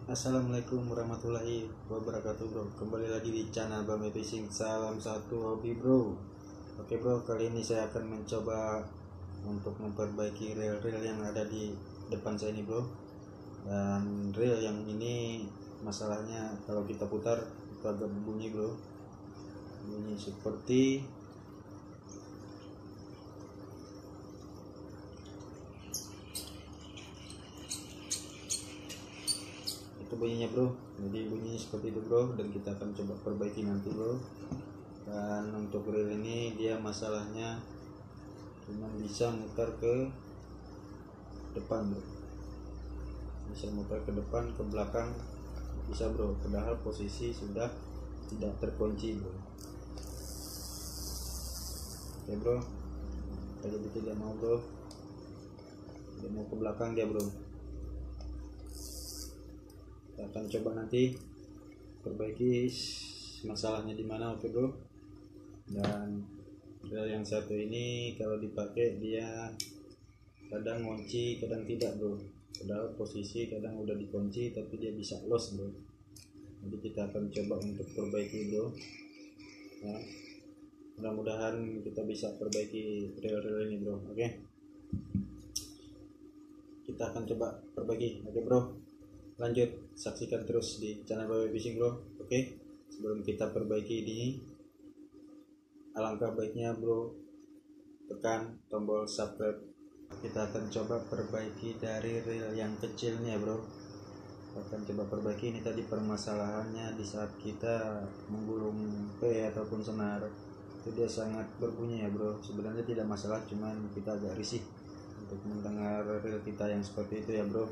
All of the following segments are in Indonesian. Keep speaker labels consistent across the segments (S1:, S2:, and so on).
S1: Assalamualaikum warahmatullahi wabarakatuh bro. Kembali lagi di channel Bame Fishing. Salam satu hobi bro. Oke bro, kali ini saya akan mencoba untuk memperbaiki reel-reel yang ada di depan saya ini bro. Dan reel yang ini masalahnya kalau kita putar itu agak bunyi bro. Bunyi seperti itu bunyinya bro. Jadi bunyinya seperti itu bro, dan kita akan coba perbaiki nanti bro. Dan untuk reel ini dia masalahnya cuma bisa mutar ke depan bro, bisa mutar ke depan, ke belakang bisa bro, padahal posisi sudah tidak terkunci bro. Oke bro, jadi tidak mau bro, tidak mau ke belakang dia bro. Kita akan coba nanti perbaiki masalahnya di mana. Oke bro. Dan reel yang satu ini kalau dipakai dia kadang ngunci kadang tidak bro, padahal posisi kadang udah dikunci tapi dia bisa loss bro. Jadi kita akan coba untuk perbaiki bro ya. Mudah-mudahan kita bisa perbaiki reel-reel ini bro. Oke, kita akan coba perbaiki. Oke bro, lanjut saksikan terus di channel Bame Fishing bro. Oke, sebelum kita perbaiki ini, alangkah baiknya bro tekan tombol subscribe. Kita akan coba perbaiki dari reel yang kecilnya bro. Kita akan coba perbaiki ini. Tadi permasalahannya di saat kita menggulung P ataupun senar itu dia sangat berbunyi ya bro. Sebenarnya tidak masalah, cuman kita agak risih untuk mendengar reel kita yang seperti itu ya bro.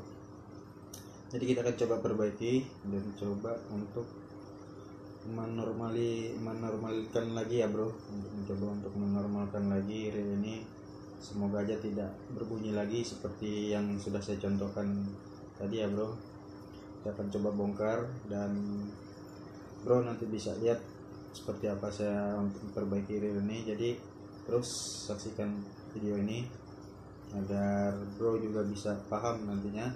S1: Jadi kita akan coba perbaiki dan coba untuk menormalkan lagi ya bro, untuk mencoba untuk menormalkan lagi reel ini. Semoga aja tidak berbunyi lagi seperti yang sudah saya contohkan tadi ya bro. Kita akan coba bongkar dan bro nanti bisa lihat seperti apa saya untuk memperbaiki reel ini. Jadi terus saksikan video ini agar bro juga bisa paham nantinya,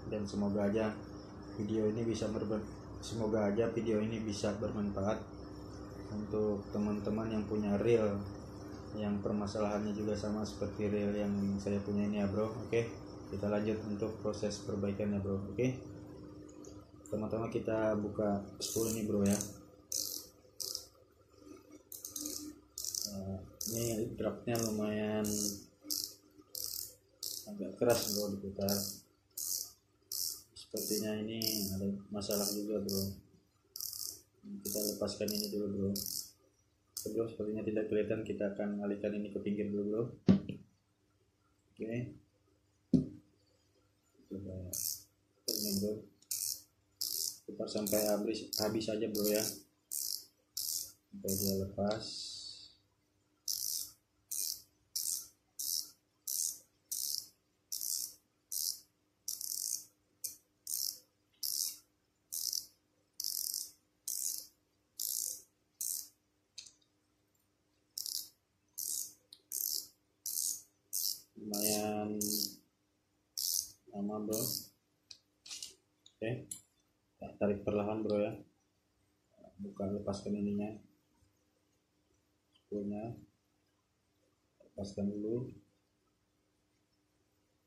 S1: dan semoga aja video ini bisa bermanfaat untuk teman-teman yang punya reel yang permasalahannya juga sama seperti reel yang saya punya ini ya bro. Oke, kita lanjut untuk proses perbaikannya bro. Oke, pertama-tama kita buka spool ini bro ya. Ini dropnya lumayan agak keras bro diputar. Sepertinya ini ada masalah juga bro. Kita lepaskan ini dulu bro. Bro, sepertinya tidak kelihatan, kita akan alihkan ini ke pinggir dulu bro. Oke, coba ini bro, putar sampai habis saja bro ya, sampai dia lepas. Lumayan lama bro. Oke, tarik perlahan bro ya, lepaskan ininya, spoolnya lepaskan dulu.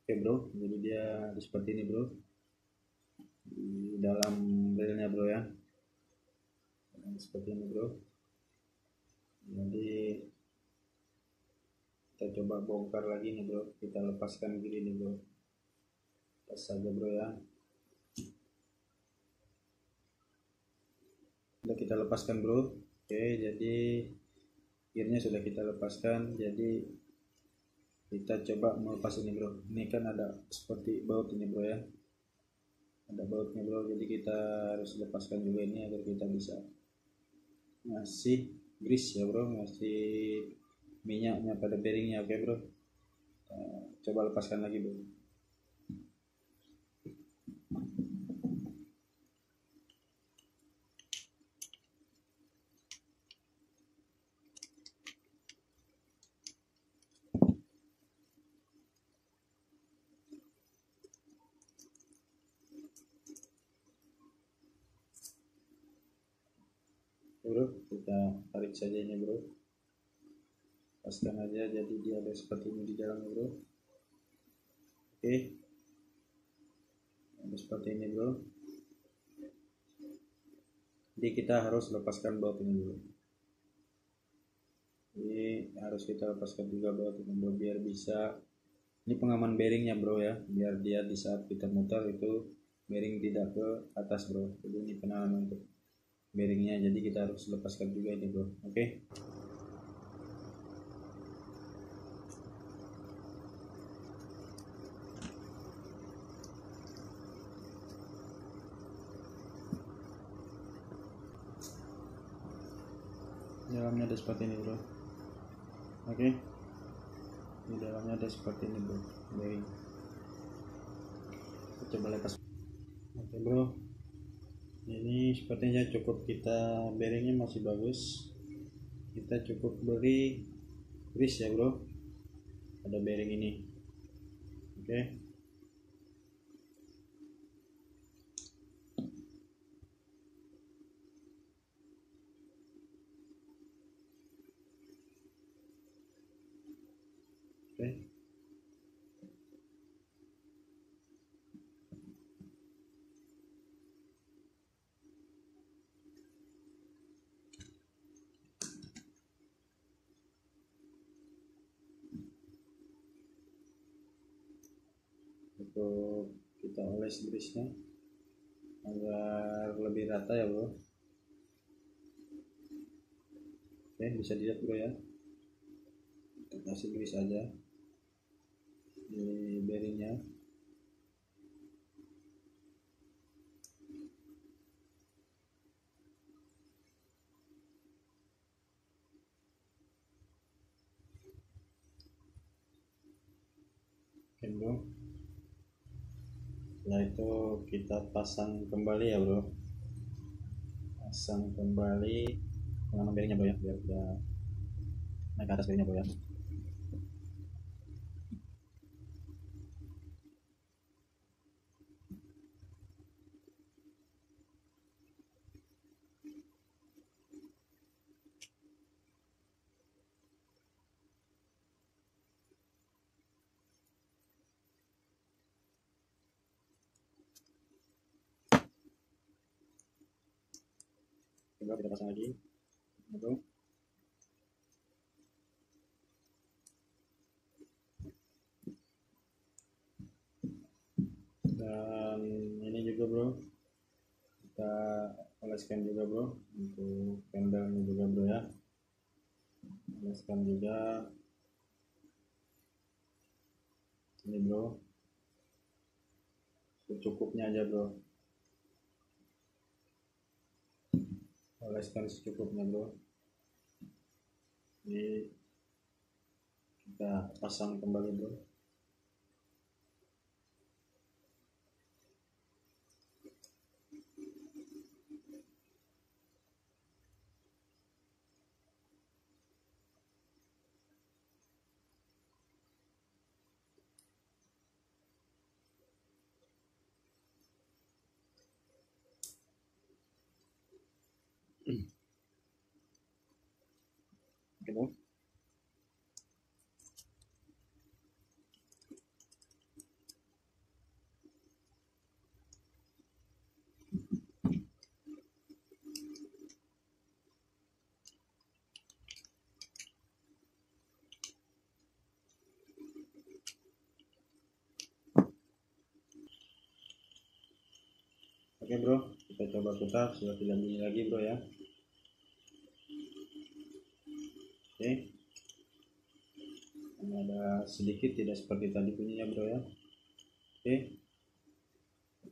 S1: Oke bro, jadi dia seperti ini bro di dalam reelnya bro ya, seperti ini bro. Jadi kita coba bongkar lagi nih bro, kita lepaskan gini nih bro, lepas saja bro ya. Sudah kita lepaskan bro. Oke, jadi gearnya sudah kita lepaskan. Jadi kita coba melepas ini bro. Ini kan ada seperti baut ini bro ya, ada bautnya bro. Jadi kita harus lepaskan juga ini agar kita bisa ngasih grease ya bro, ngasih minyaknya pada bearingnya. Oke bro, coba lepaskan lagi bro. bro, kita tarik saja ini bro, paskan aja jadi dia ada seperti ini di dalam bro. Oke, ada seperti ini bro, jadi kita harus lepaskan baut ini dulu. Ini harus kita lepaskan juga baut ini bro, biar bisa, ini pengaman bearingnya bro ya, biar dia di saat kita muter itu bearing tidak ke atas bro. Jadi ini penanganan untuk bearingnya, jadi kita harus lepaskan juga ini bro. Oke. Dalamnya ada seperti ini bro. Oke, di dalamnya ada seperti ini bro, bearing. Coba lepas. Oke bro, ini sepertinya cukup, kita bearingnya masih bagus, kita cukup beri grease ya bro pada bearing ini. Oke. Oke. Untuk kita oles grease-nya agar lebih rata ya bro. Oke, bisa dilihat bro ya, kita kasih grease aja di bearingnya. Oke bro, setelah itu kita pasang kembali ya bro, pasang kembali pengaman bearingnya bro ya, biar udah naik ke atas bearingnya bro ya. Coba kita pasang lagi bro. Dan ini juga bro, kita oleskan juga bro untuk pendelnya juga bro ya, oleskan juga ini bro, secukupnya aja bro, oleskan secukupnya bro. Jadi kita pasang kembali bro. Oke bro. Oke bro, kita coba putar sudah tidak bunyi lagi bro ya. Oke, ini ada sedikit tidak seperti tadi bunyinya bro ya. Oke,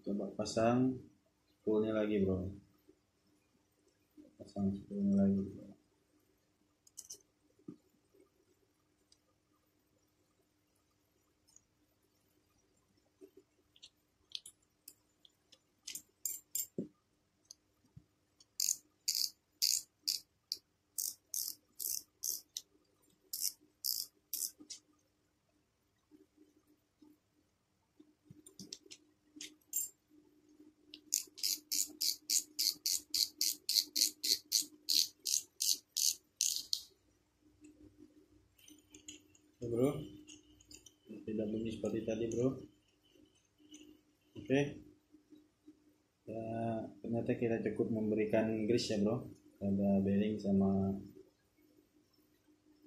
S1: coba pasang spoolnya lagi bro, pasang spoolnya lagi bro. bro, tidak bunyi seperti tadi bro. Oke. Ya, ternyata kita cukup memberikan grease ya bro, ada bearing sama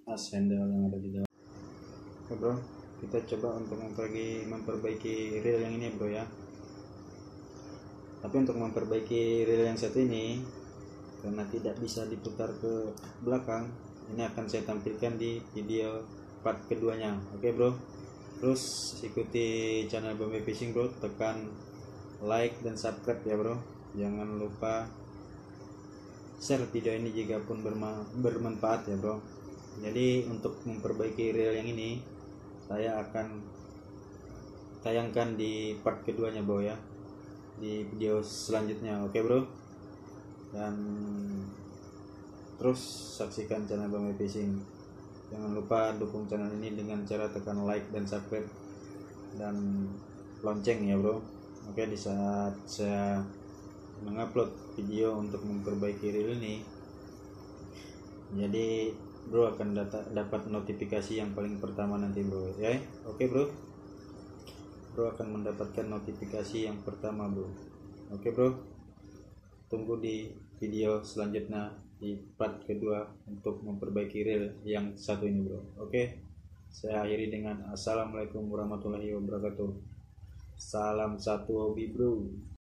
S1: as handle yang ada di dalam. Oke bro, kita coba untuk memperbaiki reel yang ini bro ya. Tapi untuk memperbaiki reel yang satu ini, karena tidak bisa diputar ke belakang, ini akan saya tampilkan di video part keduanya. Oke bro, terus ikuti channel Bombay Fishing bro, tekan like dan subscribe ya bro. Jangan lupa share video ini jika pun bermanfaat ya bro. Jadi untuk memperbaiki reel yang ini, saya akan tayangkan di part keduanya bro ya, di video selanjutnya. Oke bro, dan terus saksikan channel Bombay Fishing. Jangan lupa dukung channel ini dengan cara tekan like dan subscribe dan lonceng ya bro. Oke, di saat saya mengupload video untuk memperbaiki reel ini, jadi bro akan dapat notifikasi yang paling pertama nanti bro ya. Oke bro, akan mendapatkan notifikasi yang pertama bro. Oke bro, tunggu di video selanjutnya di part kedua untuk memperbaiki reel yang satu ini bro. Oke, saya akhiri dengan assalamualaikum warahmatullahi wabarakatuh. Salam satu hobi bro.